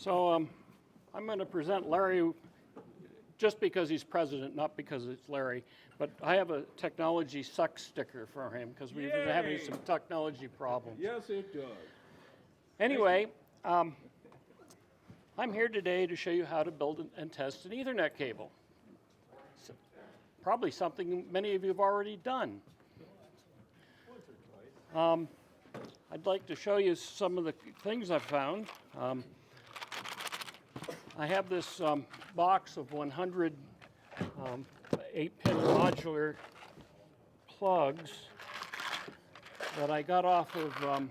So I'm going to present Larry just because he's president, not because it's Larry. But I have a technology sucks sticker for him because we've been having some technology problems. Yes, it does. Anyway, I'm here today to show you how to build and test an Ethernet cable. So, probably something many of you have already done. I'd like to show you some of the things I've found. I have this box of 100 8-pin modular plugs that I got off of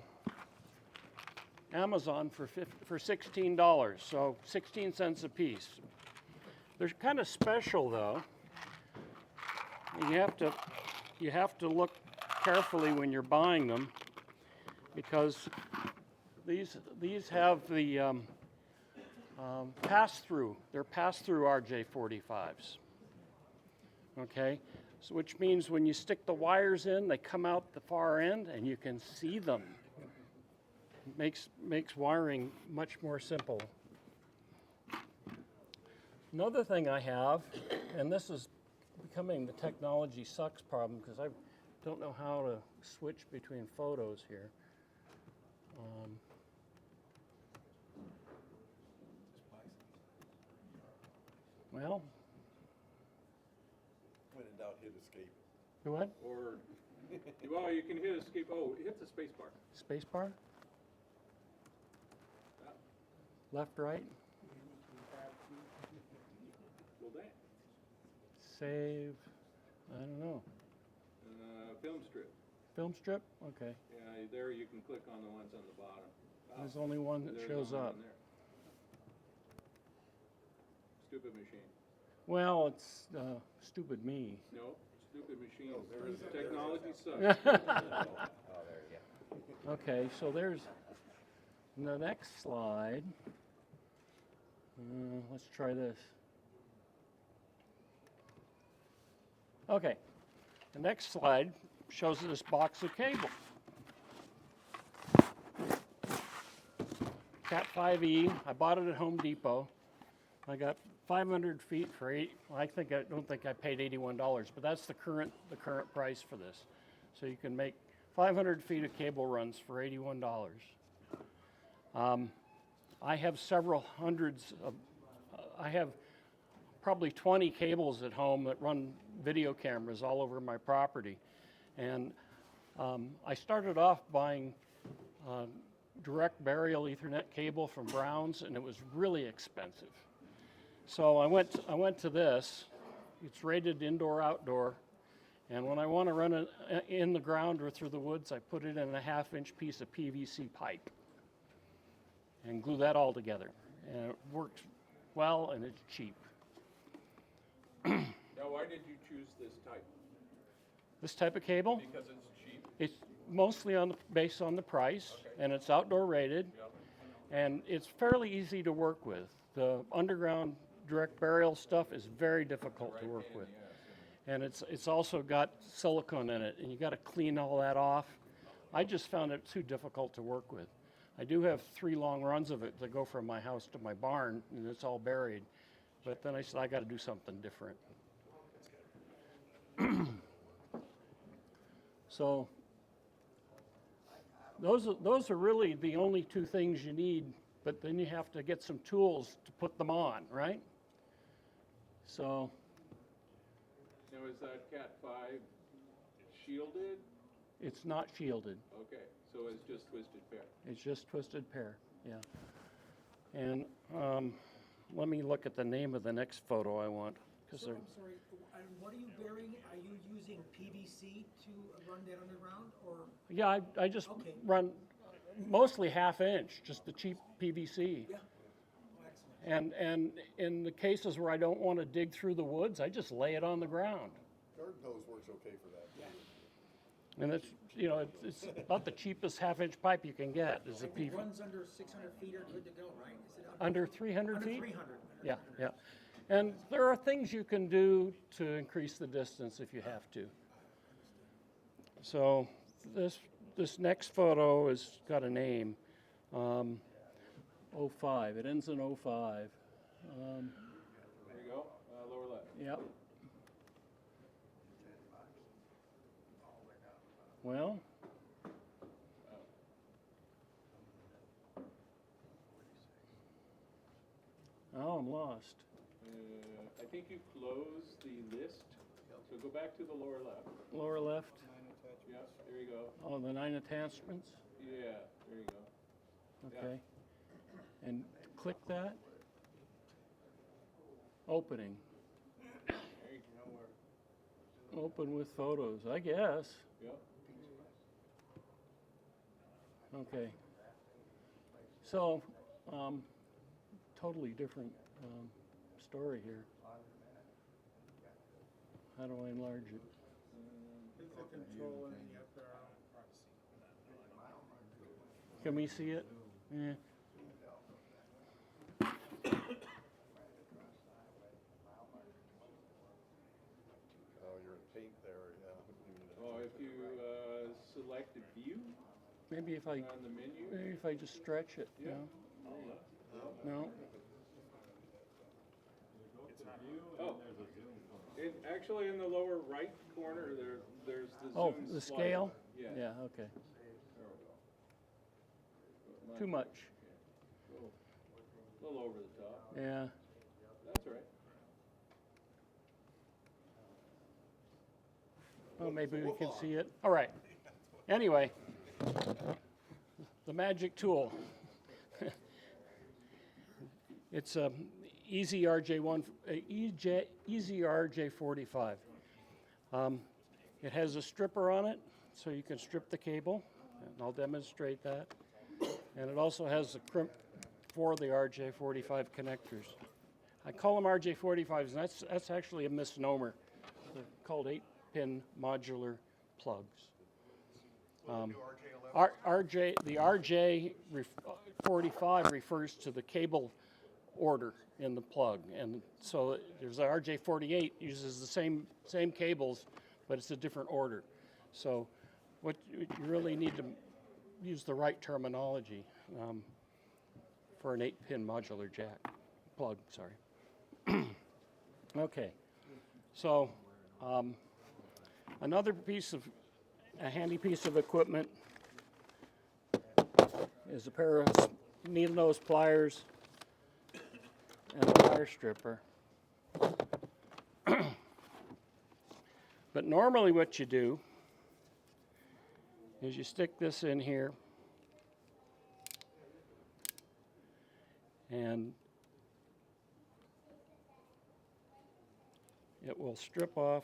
Amazon for $16, so 16 cents a piece. They're kind of special though. You have to look carefully when you're buying them because these have the pass-through. They're pass-through RJ45s. Okay, so which means when you stick the wires in, they come out the far end and you can see them. Makes wiring much more simple. Another thing I have, and this is becoming the technology sucks problem because I don't know how to switch between photos here. Well, when in doubt, hit escape. do what? Or, well, you can hit escape. Oh, hit the space bar. Space bar? Left, right? Well, that. Save, I don't know. Film strip. Film strip? Okay. Yeah, there you can click on the ones on the bottom. There's only one that There's shows one up. there. Stupid machine. Well, it's stupid me. No, stupid machine. Technology sucks. Okay, so there's the next slide. Let's try this. Okay, the next slide shows this box of cable. Cat 5e. I bought it at Home Depot. I got 500 feet for I don't think I paid $81, but that's the current price for this. So you can make 500 feet of cable runs for $81. I have several hundreds of. I have probably 20 cables at home that run video cameras all over my property, and I started off buying direct burial Ethernet cable from Brown's, and it was really expensive. So I went to this. It's rated indoor-outdoor, and when I want to run it in the ground or through the woods, I put it in a half-inch piece of PVC pipe and glue that all together, and it works well and it's cheap. Now, why did you choose this type? This type of cable? Because it's cheap. It's mostly based on the price, Okay. and it's outdoor rated, Yep. and it's fairly easy to work with. The underground direct burial stuff is very difficult to work with, and it's also got silicone in it, and you got to clean all that off. I just found it too difficult to work with. I do have 3 long runs of it that go from my house to my barn, and it's all buried. But then I said I got to do something different. So those are really the only 2 things you need, but then you have to get some tools to put them on, right? So Now, is that Cat 5 shielded? it's not shielded. Okay, so it's just twisted pair. It's just twisted pair, yeah. And let me look at the name of the next photo I want. So, I'm sorry, and what are you burying? Are you using PVC to run that underground, or? Yeah, I just Okay. run mostly half-inch, just the cheap PVC. Yeah. Oh, excellent. And in the cases where I don't want to dig through the woods, I just lay it on the ground. Garden hose works okay for that. Yeah. And it's about the cheapest half-inch pipe you can get is a If it PVC. runs under 600 feet are good to go, right? Is it Under 300 under feet? 300? Yeah, yeah. And there are things you can do to increase the distance if you have to. So this next photo has got a name. 05. It ends in 05. There you go, lower left. Yep. Well, oh, I'm lost. I think you close the list, so go back to the lower left. Lower left. Yep, there you go. Oh, the 9 attachments. Yeah, there you go. Okay. And click that. Opening. There you go. Open with photos, I guess. Yep. Okay. So, totally different story here. How do I enlarge it? Hit the control and the up arrow. Can we see it? Yeah. Oh, you're in paint there, yeah. Oh, if you select view Maybe if I on the menu. maybe if I just stretch it. Yeah. No. No. Oh, actually in the lower right corner there's the Oh, zoom the slider. scale. Yeah. Yeah. Okay. There we go. Too much. A little over the top. Yeah. That's all right. Oh, maybe we can see it. All right. Anyway, the magic tool. It's a Easy RJ1, Easy RJ45. It has a stripper on it, so you can strip the cable, and I'll demonstrate that. And it also has a crimp for the RJ45 connectors. I call them RJ45s, and that's actually a misnomer. They're called 8-pin modular plugs. The RJ45 refers to the cable order in the plug, and so there's the RJ48 uses the same cables, but it's a different order. So what you really need to use the right terminology for an 8-pin modular jack plug. Sorry. Okay. So another a handy piece of equipment is a pair of needle nose pliers and a wire stripper. But normally what you do is you stick this in here and it will strip off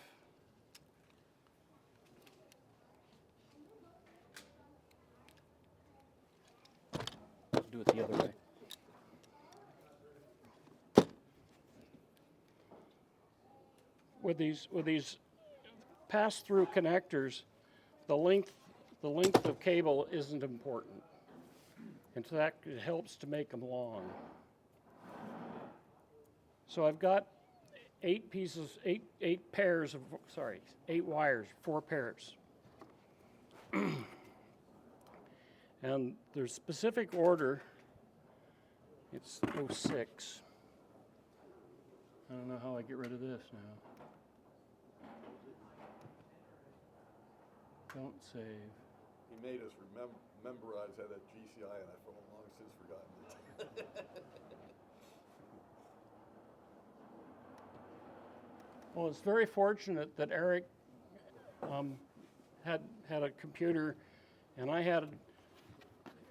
do it the other way. With these pass-through connectors, the length of cable isn't important. In fact, it helps to make them long. So I've got 8 wires, 4 pairs. And there's specific order. It's 06. I don't know how I get rid of this now. Don't save. He made us memorize that at GCI, and I've long since forgotten it. Well, it's very fortunate that Eric had a computer, and I had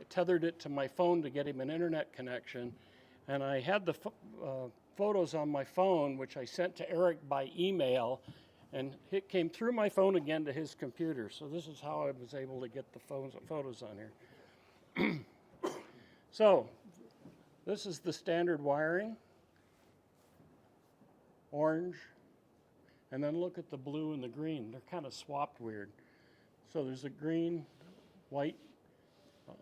tethered it to my phone to get him an internet connection, and I had the photos on my phone, which I sent to Eric by email, and it came through my phone again to his computer. So this is how I was able to get the photos on here. So this is the standard wiring, orange, and then look at the blue and the green. They're kind of swapped weird. So there's a green, white,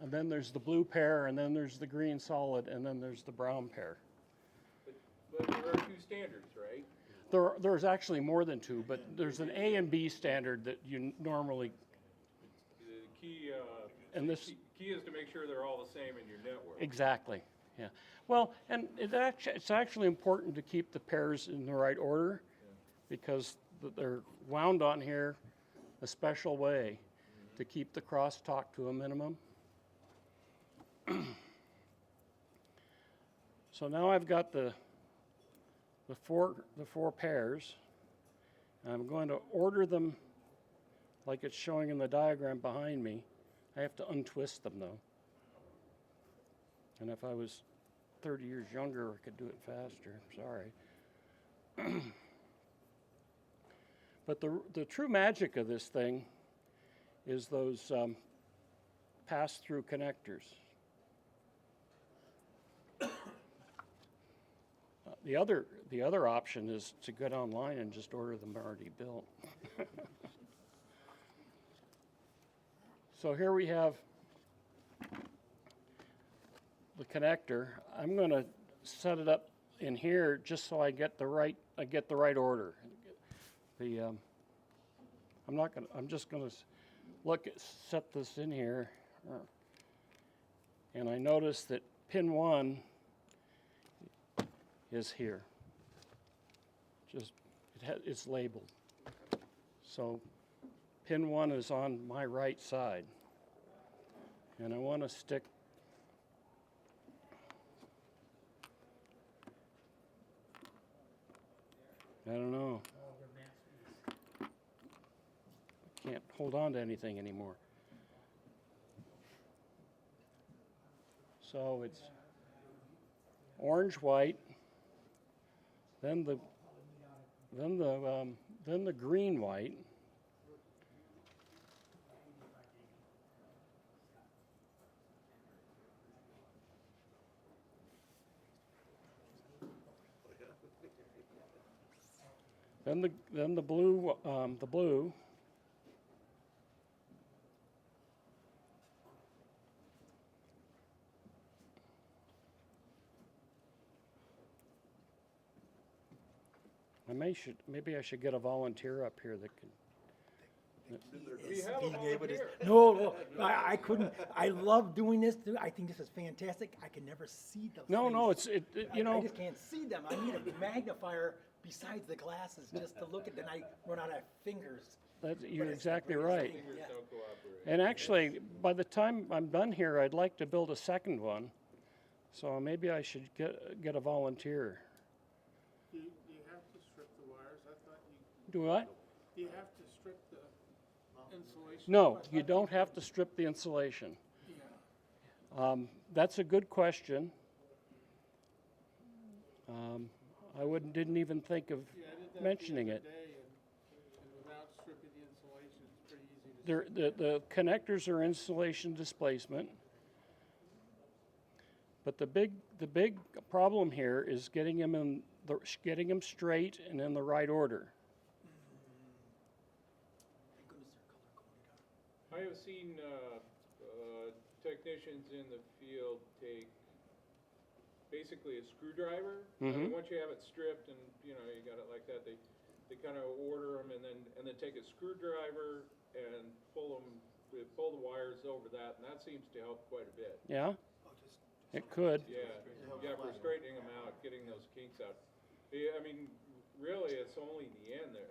and then there's the blue pair, and then there's the green solid, and then there's the brown pair. But there are 2 standards, right? There's actually more than 2, but there's an A and B standard that you normally. The key, And this key is to make sure they're all the same in your network. exactly, Yeah. Well, and it's actually important to keep the pairs in the right order because they're wound on here a special way to keep the crosstalk to a minimum. So now I've got the four pairs. I'm going to order them like it's showing in the diagram behind me. I have to untwist them though. And if I was 30 years younger, I could do it faster. Sorry. But the true magic of this thing is those pass-through connectors. The other option is to get online and just order them already built. So here we have the connector. I'm going to set it up in here just so I get the right order. I'm just going to set this in here, and I notice that pin 1 is here. It's labeled. So pin 1 is on my right side. And I want to stick I don't know. I can't hold on to anything anymore. So it's orange, white, then the green, white, then the blue, maybe I should get a volunteer up here that can. We have a volunteer. No, I couldn't. I love doing this. I think this is fantastic. I can never see the No, face. it's I just can't see them. I need a magnifier besides the glasses just to look at them. I run out of fingers. You're it's exactly the right. greatest thing. Fingers don't cooperate. And actually, by the time I'm done here, I'd like to build a second one. So maybe I should get a volunteer. Do you have to strip the wires? I thought you, Do what? do you have to strip the insulation? No, you don't have to strip the insulation. Yeah. That's a good question. I didn't even think of Yeah, I did that mentioning the it. other day, and without stripping the insulation, it's pretty easy to. The connectors are insulation displacement. But the big problem here is getting them straight and in the right order. I have seen technicians in the field take basically a screwdriver. Once you have it stripped and you got it like that, they kind of order them and then take a screwdriver and pull the wires over that, and that seems to help quite a bit. Yeah, it could. Yeah, for straightening them out, getting those kinks out. I mean, really, it's only the end that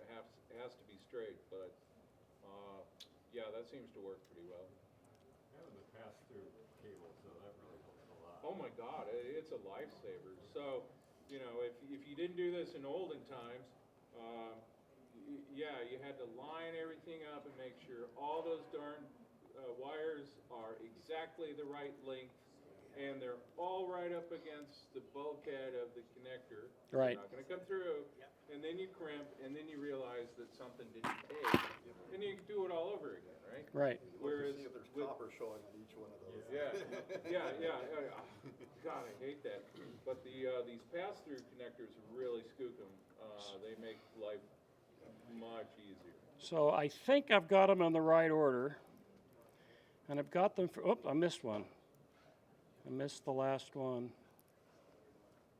has to be straight, but yeah, that seems to work pretty well. Having the pass-through cable, so that really helps a lot. Oh my God, it's a lifesaver. So, if you didn't do this in olden times, yeah, you had to line everything up and make sure all those darn wires are exactly the right length, and they're all right up against the bulkhead of the connector. Right. They're not going to come through, and then you crimp, and then you realize that something didn't take, and you do it all over again, right? Right. Whereas See if there's with- copper showing on each one of those. yeah. God, I hate that. But these pass-through connectors really scoop them. They make life much easier. So I think I've got them in the right order. And I've got them for, I missed one. I missed the last one.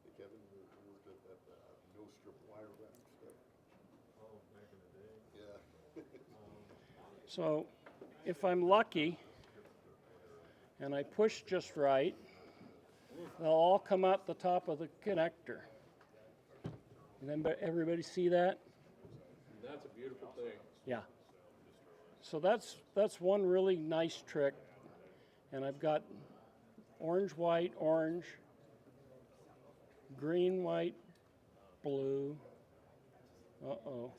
Hey, Kevin, you worked at that no-strip wire rack stuff. Oh, back in the day. Yeah. So if I'm lucky and I push just right, They'll all come out the top of the connector. And then everybody see that? That's a beautiful thing. Yeah. So that's one really nice trick. And I've got orange, white, orange, green, white, blue. Uh-oh.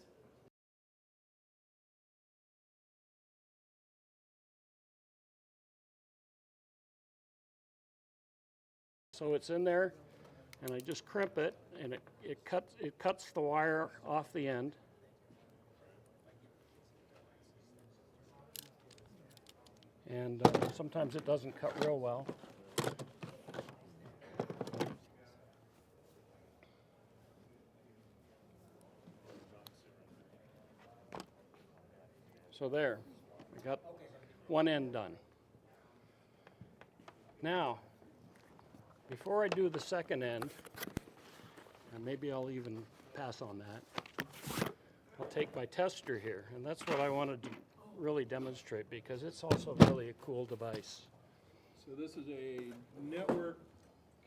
So it's in there, and I just crimp it, and it cuts the wire off the end. And sometimes it doesn't cut real well. So there, we got one end done. Now, before I do the second end, and maybe I'll even pass on that, I'll take my tester here, and that's what I wanted to really demonstrate because it's also really a cool device. So this is a network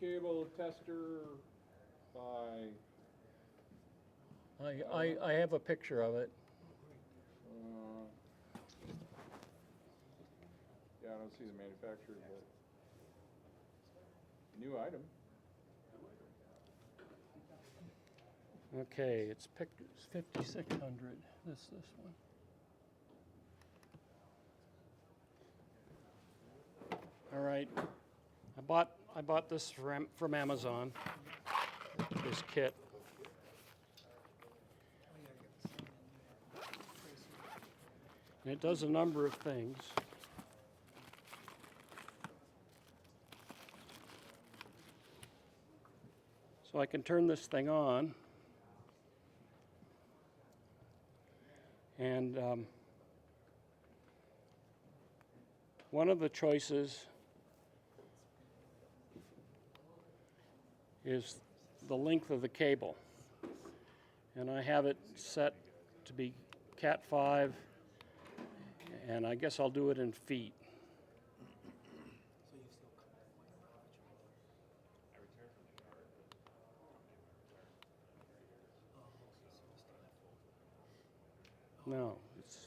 cable tester by, I have a picture of it. yeah, I don't see the manufacturer, but new item. Okay, it's 5600. This one. All right, I bought this from Amazon. This kit. And it does a number of things. So I can turn this thing on. And one of the choices is the length of the cable. And I have it set to be Cat 5, and I guess I'll do it in feet. No, it's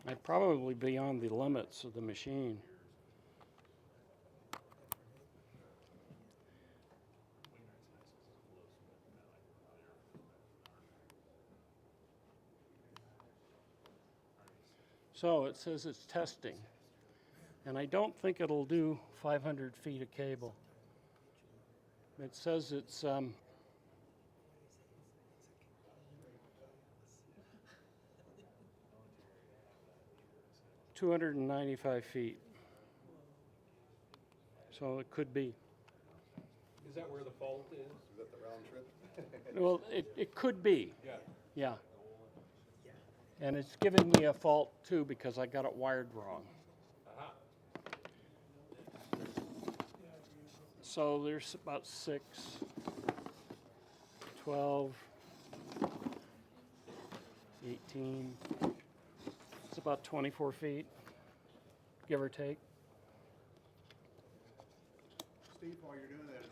I'd probably be on the limits of the machine. So it says it's testing, and I don't think it'll do 500 feet of cable. It says it's 295 feet. So it could be. Is that where the fault is? Is that the round trip? Well, it could be. Yeah. Yeah. And it's giving me a fault too because I got it wired wrong. Aha. So there's about 6, 12, 18. It's about 24 feet, give or take. Steve, while you're doing that,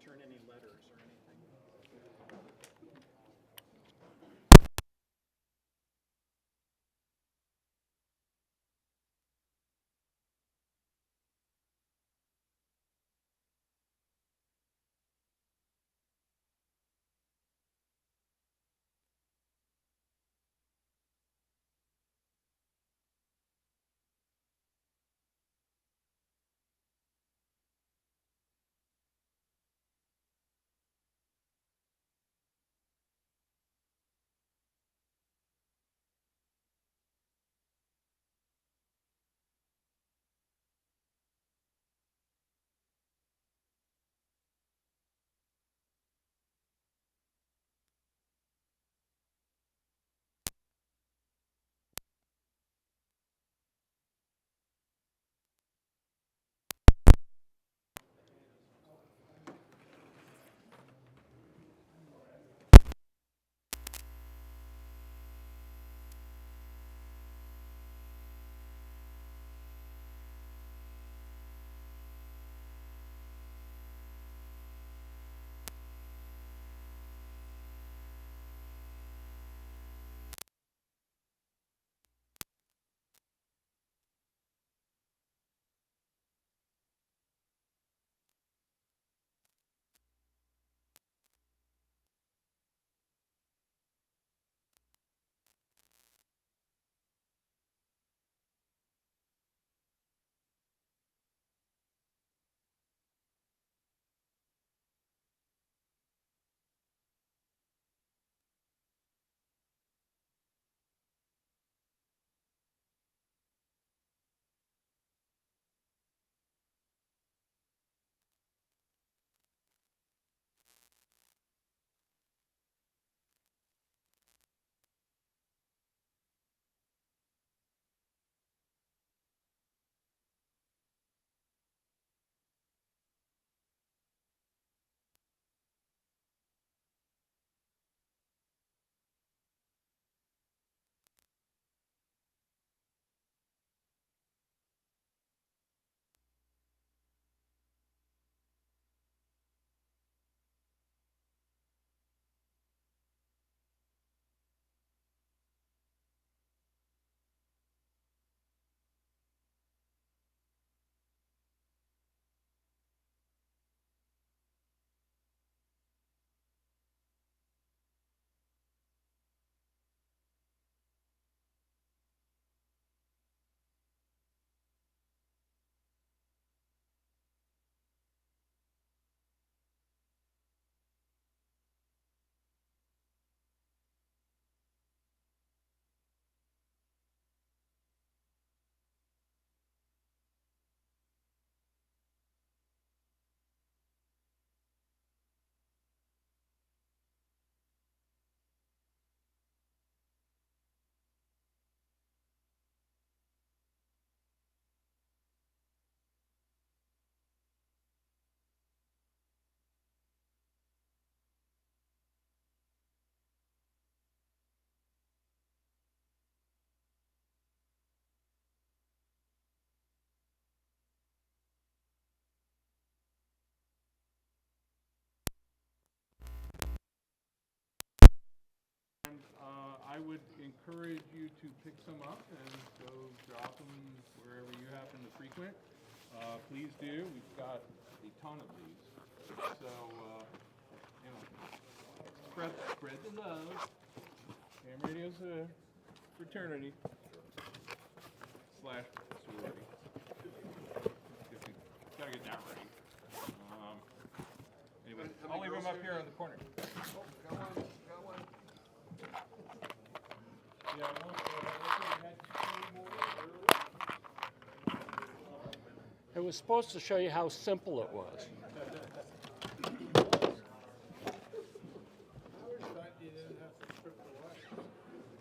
turn any letters or anything. And I would encourage you to pick some up and go drop them wherever you happen to frequent. Please do. We've got a ton of these. So, you know, spread the love. Ham radio's a fraternity slash sorority. Gotta get that right. Anyway, I'll leave them up here in the corner. Yeah, I want It was supposed to show you how simple it was.